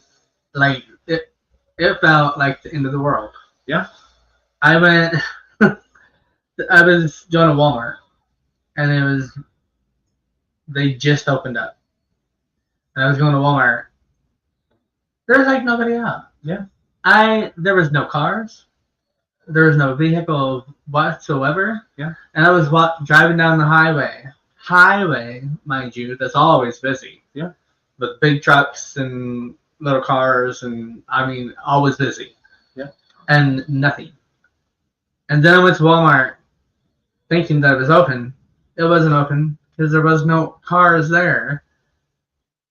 It felt like the end of the world. Yeah. I was going to Walmart, and they just opened up. And I was going to Walmart. There's nobody out. Yeah. There was no cars. There was no vehicle whatsoever. Yeah. And I was driving down the highway. Highway, mind you, that's always busy. Yeah. With big trucks and little cars, and always busy. Yeah. And nothing. And then I went to Walmart thinking that it was open. It wasn't open because there was no cars there,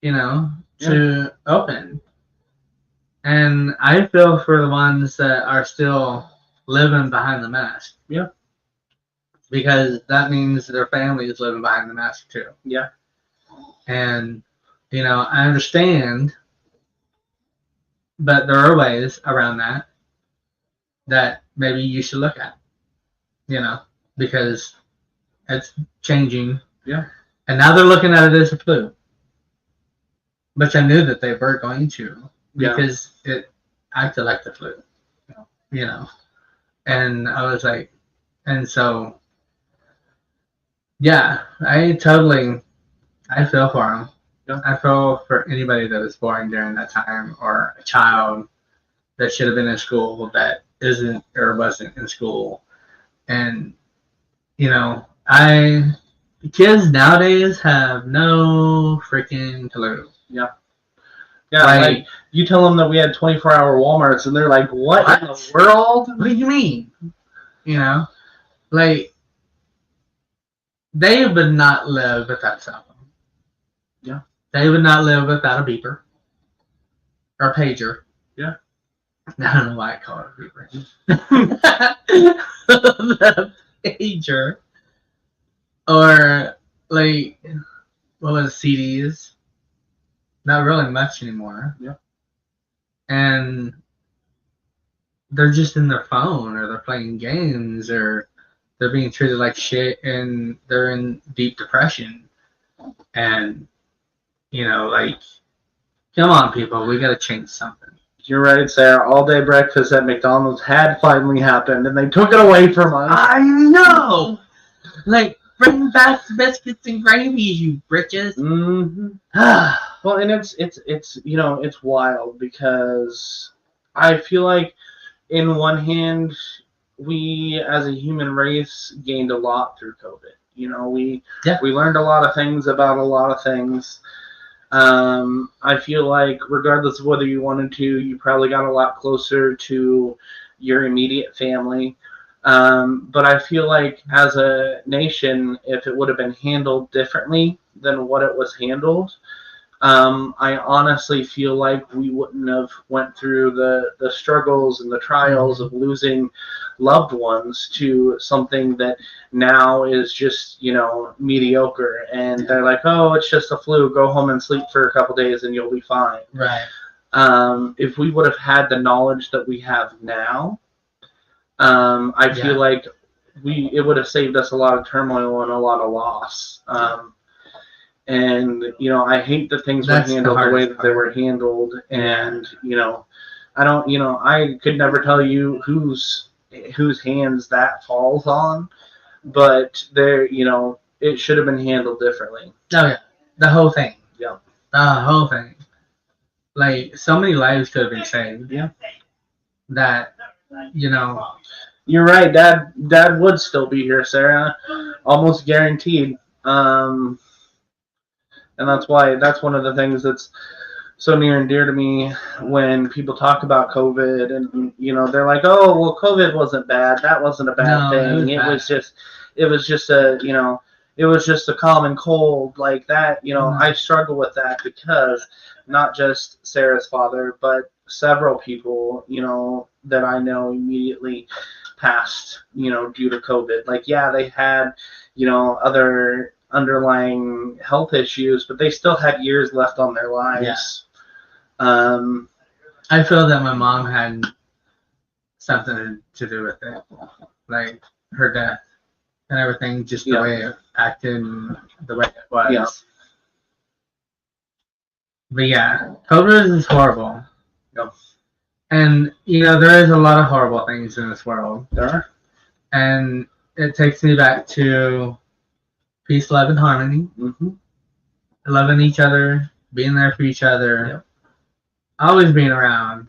to open. And I feel for the ones that are still living behind the mask. Yeah. Because that means their family is living behind the mask too. Yeah. And, I understand, but there are ways around that maybe you should look at, because it's changing. Yeah. And now they're looking at it as a flu, which I knew that they were going to, because it acted like the flu, And I was like, and so, yeah, I feel for them. Yeah. I feel for anybody that was born during that time, or a child that should have been in school that isn't or wasn't in school. And, kids nowadays have no freaking clue. Yeah. Yeah, like you tell them that we had 24-hour Walmarts, and they're like, what in the world? What do you mean? They would not live without cell phone. Yeah. They would not live without a beeper. Or a pager. Yeah. I don't know why I call it a beeper. The pager. Or, what was CDs? Not really much anymore. Yeah. And they're just in their phone, or they're playing games, or they're being treated like shit, and they're in deep depression. And, come on, people, we gotta change something. You're right, Sarah. All-day breakfast at McDonald's had finally happened, and they took it away from us. I know! Bring back the biscuits and gravy, you britches. Mm-hmm. Well, and it's wild, because I feel like, in one hand, we as a human race gained a lot through COVID. We learned a lot of things about a lot of things. I feel like, regardless of whether you wanted to, you probably got a lot closer to your immediate family. But I feel like, as a nation, if it would have been handled differently than what it was handled, I honestly feel like we wouldn't have went through the struggles and the trials of losing loved ones to something that now is just, mediocre. And they're like, oh, it's just a flu. Go home and sleep for a couple days and you'll be fine. Right. If we would have had the knowledge that we have now, I feel like it would have saved us a lot of turmoil and a lot of loss. And, I hate that things were handled the way that they were handled. And, I could never tell you whose hands that falls on, but it should have been handled differently. Oh, yeah. The whole thing. Yeah. The whole thing. So many lives could have been saved. Yeah. That, You're right. Dad would still be here, Sarah. Almost guaranteed. And that's one of the things that's so near and dear to me when people talk about COVID, and they're like, oh, well, COVID wasn't bad. That wasn't a bad thing. It was just a common cold like that. I struggle with that, because not just Sarah's father, but several people, that I know immediately passed, due to COVID. They had, other underlying health issues, but they still had years left on their lives. I feel that my mom had something to do with it, her death and everything, just the way it acted and the way it was. Yeah. But yeah, COVID is horrible. Yep. And there is a lot of horrible things in this world. There are. And it takes me back to peace, love, and harmony. Mm-hmm. Loving each other, being there for each other. Yep. Always being around.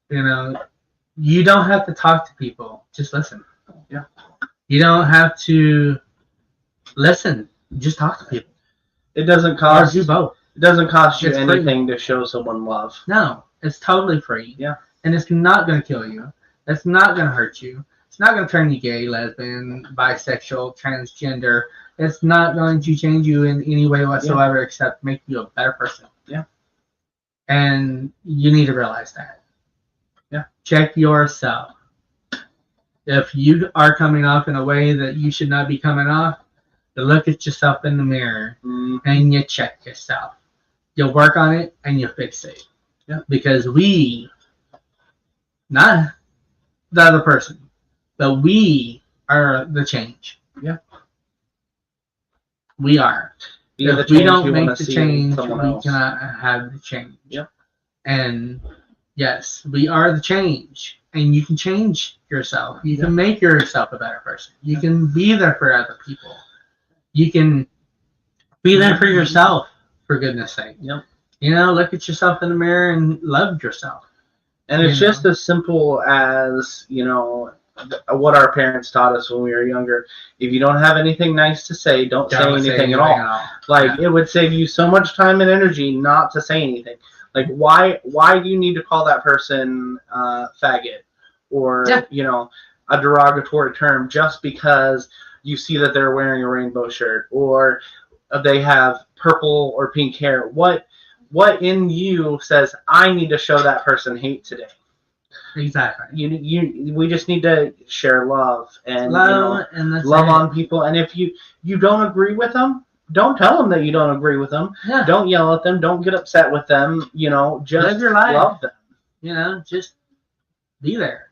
You don't have to talk to people. Just listen. Yeah. You don't have to listen. Just talk to people. It doesn't cost you both. It doesn't cost you It's anything to show someone love. No, it's totally free. Yeah. And it's not going to kill you. It's not going to hurt you. It's not going to turn you gay, lesbian, bisexual, transgender. It's not going to change you in any way whatsoever except make you a better person. Yeah. And you need to realize that. Yeah. Check yourself. If you are coming off in a way that you should not be coming off, you look at yourself in the mirror and you check yourself. You work on it and you fix it. Yeah. Because we, not the other person, but we are the change. Yeah. We are. If we don't make the change, we cannot have the change. Yeah. And yes, we are the change. And you can change yourself. You can make yourself a better person. You can be there for other people. You can be there for yourself, for goodness sake. Yep. You know, look at yourself in the mirror and love yourself. And it's just as simple as, you know, what our parents taught us when we were younger. If you don't have anything nice to say, don't say anything at all. Like, it would save you so much time and energy not to say anything. Like, why do you need to call that person faggot or, you know, a derogatory term just because you see that they're wearing a rainbow shirt or they have purple or pink hair? What in you says, I need to show that person hate today? Exactly. We just need to share love and love on people. And if you don't agree with them, don't tell them that you don't agree with them. Yeah. Don't yell at them. Don't get upset with them. You know, just live your life. Love them. You know, just be there.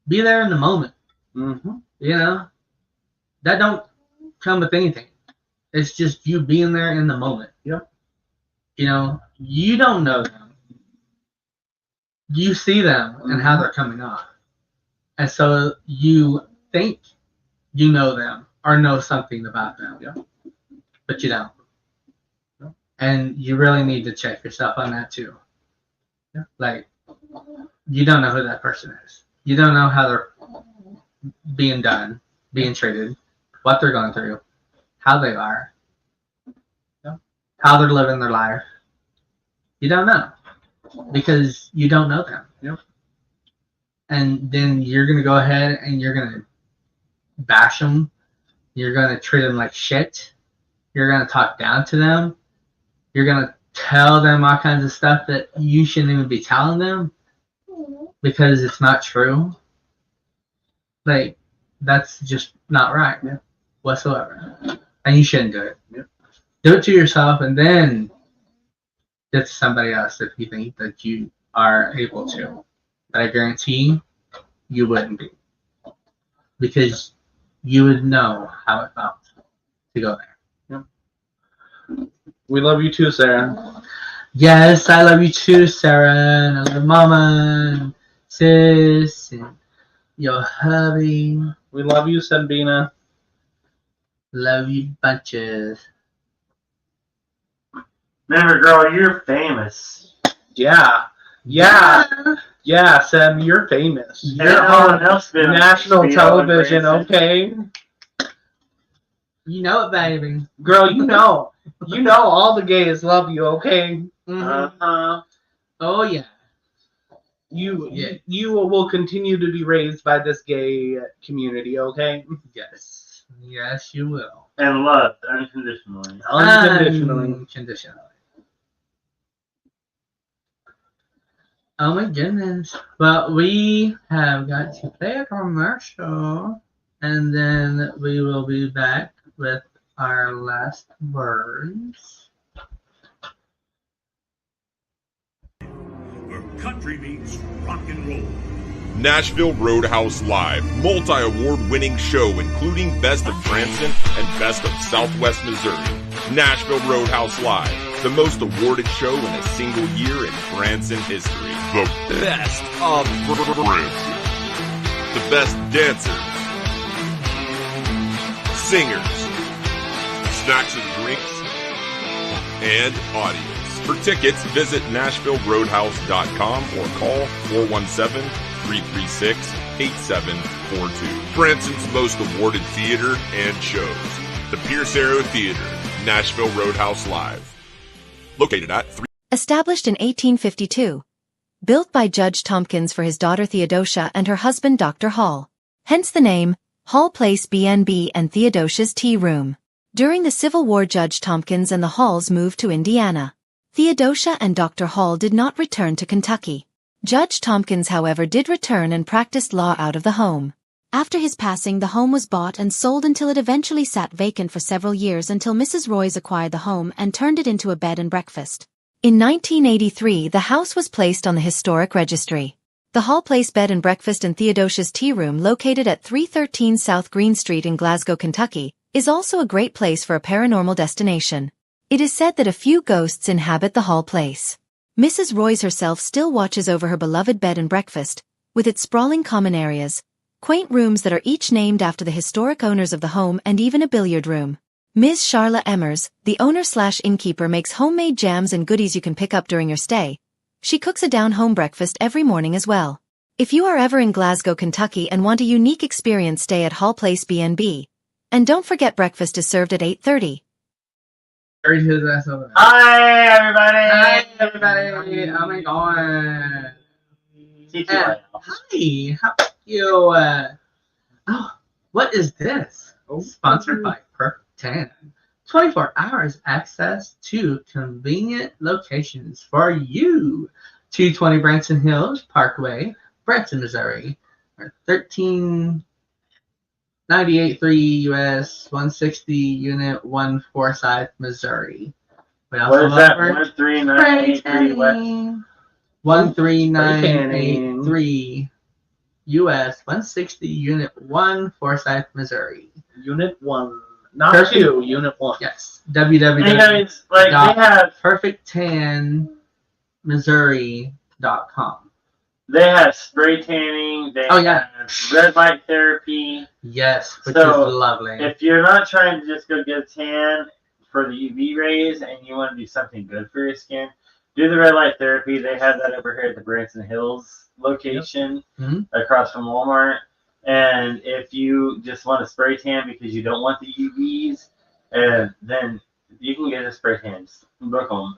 Be there in the moment. Mm-hmm. You know, that don't come with anything. It's just you being there in the moment. Yep. You know, you don't know them. You see them and how they're coming off. And so you think you know them or know something about them. Yeah. But you don't. Yeah. And you really need to check yourself on that too. Yeah. Like, you don't know who that person is. You don't know how they're being done, being treated, what they're going through, how they are, how they're living their life. You don't know because you don't know them. Yep. And then you're going to go ahead and you're going to bash them. You're going to treat them like shit. You're going to talk down to them. You're going to tell them all kinds of stuff that you shouldn't even be telling them because it's not true. Like, that's just not right whatsoever. And you shouldn't do it. Yep. Do it to yourself and then do it to somebody else if you think that you are able to. But I guarantee you wouldn't be. Because you would know how it felt to go there. Yep. We love you too, Sarah. Yes, I love you too, Sarah. And I love Mama and Sis and your hubby. We love you, Sabina. Love you bunches. Remember, girl, you're famous. Yeah, Sam, you're famous. You're on national television, okay? You know it, baby. Girl, you know all the gays love you, okay? Uh-huh. Oh, yeah. You will continue to be raised by this gay community, okay? Yes. Yes, you will. And loved unconditionally. Unconditionally. Oh my goodness. Well, we have got to play a commercial and then we will be back with our last words. Where country meets rock and roll. Nashville Roadhouse Live, multi-award-winning show including Best of Branson and Best of Southwest Missouri. Nashville Roadhouse Live, the most awarded show in a single year in Branson history. The best of Branson. The best dancers, singers, snacks and drinks, and audience. For tickets, visit NashvilleRoadhouse.com or call 417-336-8742. Branson's most awarded theater and shows. The Pierce Arrow Theater, Nashville Roadhouse Live. Located at 3... Established in 1852. Built by Judge Tompkins for his daughter Theodosia and her husband Dr. Hall. hence the name, Hall Place B&B and Theodosia's Tea Room. During the Civil War, Judge Tompkins and the Halls moved to Indiana. Theodosia and Dr. Hall did not return to Kentucky. Judge Tompkins, however, did return and practiced law out of the home. After his passing, the home was bought and sold until it eventually sat vacant for several years until Mrs. Royce acquired the home and turned it into a bed and breakfast. In 1983, the house was placed on the Historic Registry. The Hall Place Bed and Breakfast and Theodosia's Tea Room, located at 313 South Green Street in Glasgow, Kentucky, is also a great place for a paranormal destination. It is said that a few ghosts inhabit the Hall Place. Mrs. Royce herself still watches over her beloved bed and breakfast, with its sprawling common areas, quaint rooms that are each named after the historic owners of the home, and even a billiard room. Ms. Charla Emmers, the owner/innkeeper, makes homemade jams and goodies you can pick up during your stay. She cooks a down-home breakfast every morning as well. If you are ever in Glasgow, Kentucky and want a unique experience, stay at Hall Place B&B. And don't forget, breakfast is served at 8:30. Hi, everybody! Hi, everybody! Oh my god! Hi, how are you? Oh, what is this? Sponsored by Perfect 10. 24 hours access to convenient locations for you. 220 Branson Hills Parkway, Branson, Missouri. 13983 US 160 Unit 1 Forsyth, Missouri. What is that? 13983 West. 13983 US 160 Unit 1 Forsyth, Missouri. Unit 1. Not 2, Unit 1. Yes. Hey guys, like they have perfect10missouri.com. They have spray tanning. They have red light therapy. Yes, which so is lovely. If you're not trying to just go get a tan for the UV rays and you want to do something good for your skin, do the red light therapy. They have that over here at the Branson Hills location across from Walmart. And if you just want a spray tan because you don't want the UVs, then you can get a spray tan. Book them.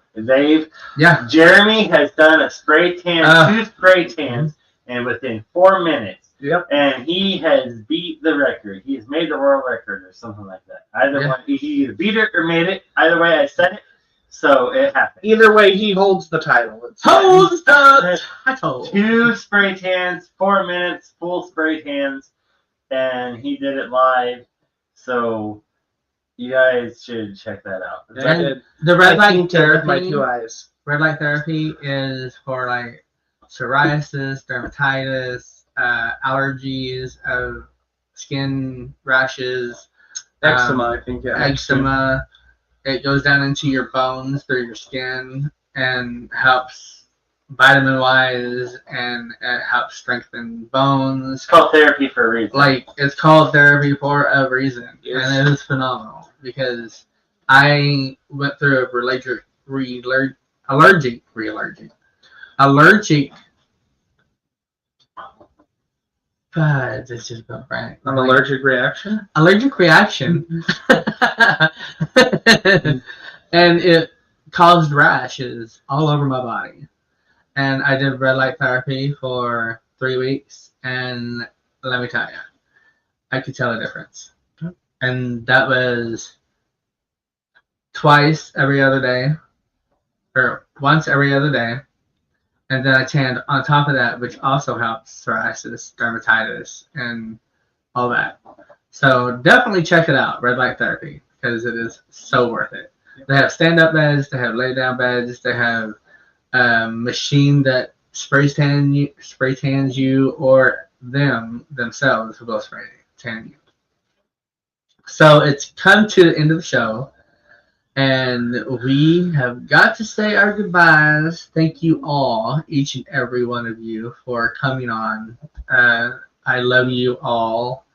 Jeremy has done a spray tan, 2 spray tans, and within 4 minutes. Yep. And he has beat the record. He has made the world record or something like that. He either beat it or made it. Either way, I said it. So it happened. Either way, he holds the title. Holds the title. 2 spray tans, 4 minutes, full spray tans, and he did it live. So you guys should check that out. And the red light therapy, my 2 eyes. Red light therapy is for like psoriasis, dermatitis, allergies, skin rashes, eczema. I think eczema. It goes down into your bones through your skin and helps vitamin-wise, and it helps strengthen bones. It's called therapy for a reason. Like, it's called therapy for a reason. Yes. And it is phenomenal because I went through a allergic it's just about right. An allergic reaction? Allergic reaction. And it caused rashes all over my body. And I did red light therapy for 3 weeks. And let me tell you, I could tell a difference. And that was twice every other day. Or once every other day. And then I tanned on top of that, which also helps psoriasis, dermatitis, and all that. So definitely check it out, Red Light Therapy, because it is so worth it. They have stand-up beds, they have lay-down beds, they have a machine that spray tans you, or themselves will spray tan you. So it's come to the end of the show. And we have got to say our goodbyes. Thank you all, each and every one of you, for coming on. I love you all.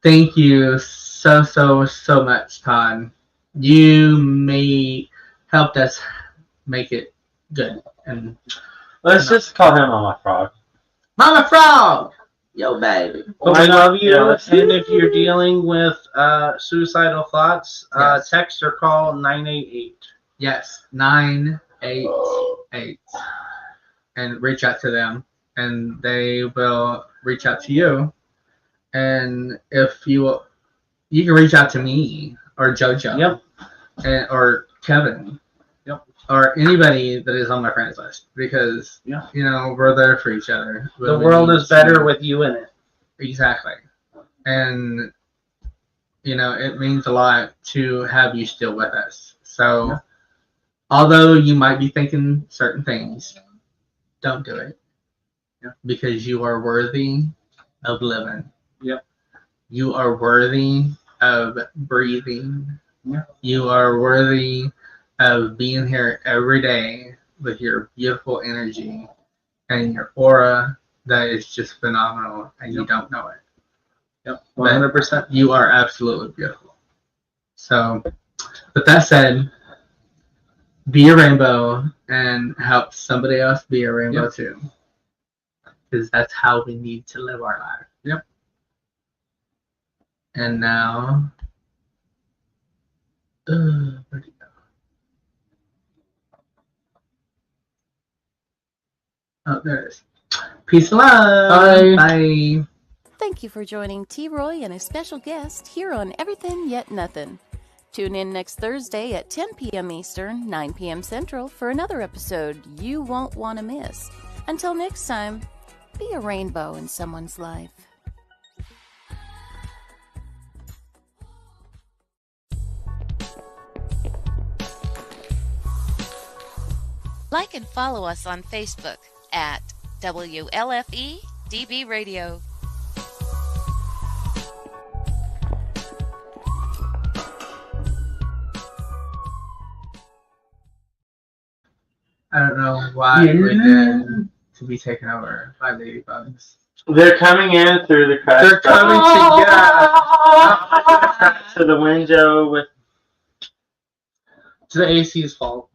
Thank you so much, Todd. You helped us make it good. And let's just call him Mama Frog. Mama Frog! Yo, baby. Well, I love you. And if you're dealing with suicidal thoughts, text or call 988. Yes, 988. And reach out to them. and they will reach out to you. And if you can reach out to me or JoJo, or Kevin, or anybody that is on my friends list, because we're there for each other. The world is better with you in it. Exactly, and it means a lot to have you still with us. So, although you might be thinking certain things, don't do it. Because you are worthy of living. You are worthy of breathing. You are worthy of being here every day with your beautiful energy and your aura that is just phenomenal, and you don't know it. 100%. You are absolutely beautiful. So, with that said, be a rainbow and help somebody else be a rainbow too. Because that's how we need to live our life. And now, where'd it go? Oh, there it is. Peace and love. Bye. Thank you for joining T. Roy and a special guest here on Everythin Yet Nothin. Tune in next Thursday at 10 p.m. Eastern, 9 p.m. Central for another episode you won't want to miss. Until next time, be a rainbow in someone's life. Like and follow us on Facebook at WLFE DB Radio. I don't know why we did to be taken over by ladybugs. They're coming in through the crack. They're coming to the window with. It's the AC's fault.